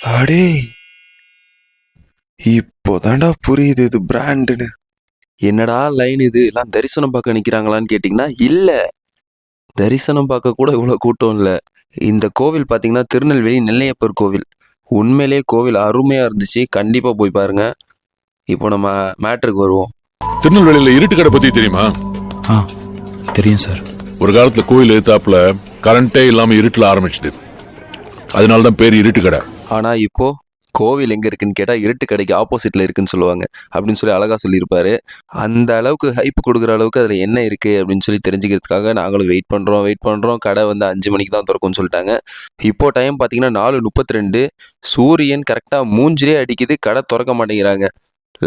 அடே, இப்போதான்டா புரியுது இது பிராண்டுன்னு. என்னடா லைன் இது எல்லாம் தரிசனம் பார்க்க நிக்கிறாங்களான்னு கேட்டிங்கன்னா இல்ல, தரிசனம் பார்க்க கூட இவ்வளோ கூட்டம் இல்லை. இந்த கோவில் பார்த்தீங்கன்னா திருநெல்வேலி நெல்லையப்பர் கோவில். உண்மையிலேயே கோவில் அருமையா இருந்துச்சு, கண்டிப்பா போய் பாருங்க. இப்போ நம்ம மேட்ருக்கு வருவோம். திருநெல்வேலியில இருட்டு கடை பத்தி தெரியுமா? தெரியும் சார். ஒரு காலத்துல கோயில் எதிர்த்தாப்புல கரண்டே இல்லாம இருட்டுல ஆரம்பிச்சது, அதனாலதான் பேர் இருட்டு கடை. ஆனா இப்போ கோவில் எங்க இருக்குன்னு கேட்டா இருட்டு கடைக்கு ஆப்போசிட்ல இருக்குன்னு சொல்லுவாங்க அப்படின்னு சொல்லி அழகா சொல்லியிருப்பாரு. அந்த அளவுக்கு ஹைப் கொடுக்குற அளவுக்கு அதுல என்ன இருக்கு அப்படின்னு சொல்லி தெரிஞ்சுக்கிறதுக்காக நாங்களும் வெயிட் பண்றோம். கடை வந்து 5 மணிக்கு தான் திறக்கும்னு சொல்லிட்டாங்க. இப்போ டைம் பாத்தீங்கன்னா 4:32. சூரியன் கரெக்டா மூஞ்சிலே அடிக்குது, கடை திறக்க மாட்டேங்கிறாங்க.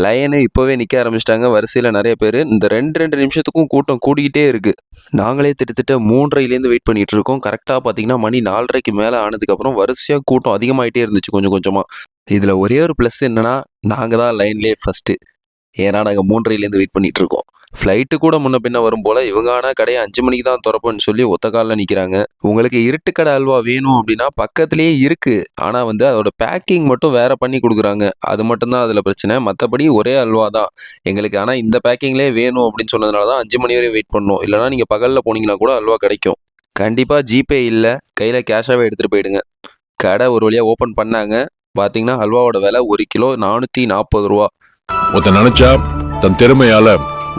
லைனு இப்போவே நிற்க ஆரம்பிச்சிட்டாங்க. வரிசையில் நிறைய பேர். இந்த 2 நிமிஷத்துக்கும் கூட்டம் கூடிக்கிட்டே இருக்கு. நாங்களே திட்டத்தட்ட 3:30லேருந்து வெயிட் பண்ணிட்டு இருக்கோம். கரெக்டாக பார்த்தீங்கன்னா மணி 4:30க்கு மேலே ஆனதுக்கப்புறம் வரிசையாக கூட்டம் அதிகமாகிட்டே இருந்துச்சு கொஞ்சம் கொஞ்சமாக. இதில் ஒரே ஒரு ப்ளஸ் என்னன்னா, நாங்கள் தான் லைன்லேயே ஃபஸ்ட்டு. ஏன்னா நாங்கள் 3:30லேருந்து வெயிட் பண்ணிட்டு இருக்கோம். ஃப்ளைட்டு கூட முன்ன பின்ன வரும் போல். இவங்க ஆனால் கடையை 5 மணிக்கு தான் திறப்போன்னு சொல்லி ஒத்த காலில் நிற்கிறாங்க. உங்களுக்கு இருட்டுக்கடை அல்வா வேணும் அப்படின்னா பக்கத்துலேயே இருக்குது. ஆனால் வந்து அதோட பேக்கிங் மட்டும் வேறு பண்ணி கொடுக்குறாங்க. அது மட்டும்தான் அதில் பிரச்சனை. மற்றபடி ஒரே அல்வா தான் எங்களுக்கு. ஆனால் இந்த பேக்கிங்லேயே வேணும் அப்படின்னு சொன்னதுனால தான் 5 மணி வரையும் வெயிட் பண்ணோம். இல்லைனா நீங்கள் பகலில் போனீங்கன்னா கூட அல்வா கிடைக்கும். கண்டிப்பாக ஜிபே இல்லை, கையில் கேஷாகவே எடுத்துகிட்டு போயிடுங்க. கடை ஒரு வழியாக ஓப்பன் பண்ணாங்க. பார்த்தீங்கன்னா அல்வாவோட விலை 1 கிலோ 440 ரூபா. ஒருத்தன் நினைச்சா தன் திறமையால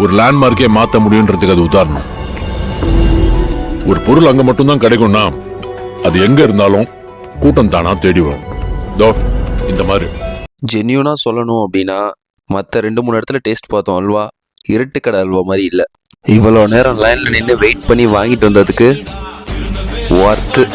ஒரு லேண்ட்மார்க்கே மாற்ற முடியுன்றதுக்கு அது உதாரணம். ஒரு பொருள் அங்க மட்டும்தான் கிடைக்கும்னா அது எங்க இருந்தாலும் கூட்டம் தானா தேடி வரும். இந்த மாதிரி ஜென்யூனா சொல்லணும் அப்படின்னா மற்ற 2-3 இடத்துல டேஸ்ட் பார்த்தோம் அல்வா. இருட்டுக்கடை அல்வா மாதிரி இல்லை. இவ்வளோ நேரம் லைனில் நின்று வெயிட் பண்ணி வாங்கிட்டு வந்ததுக்கு ஒர்த்து.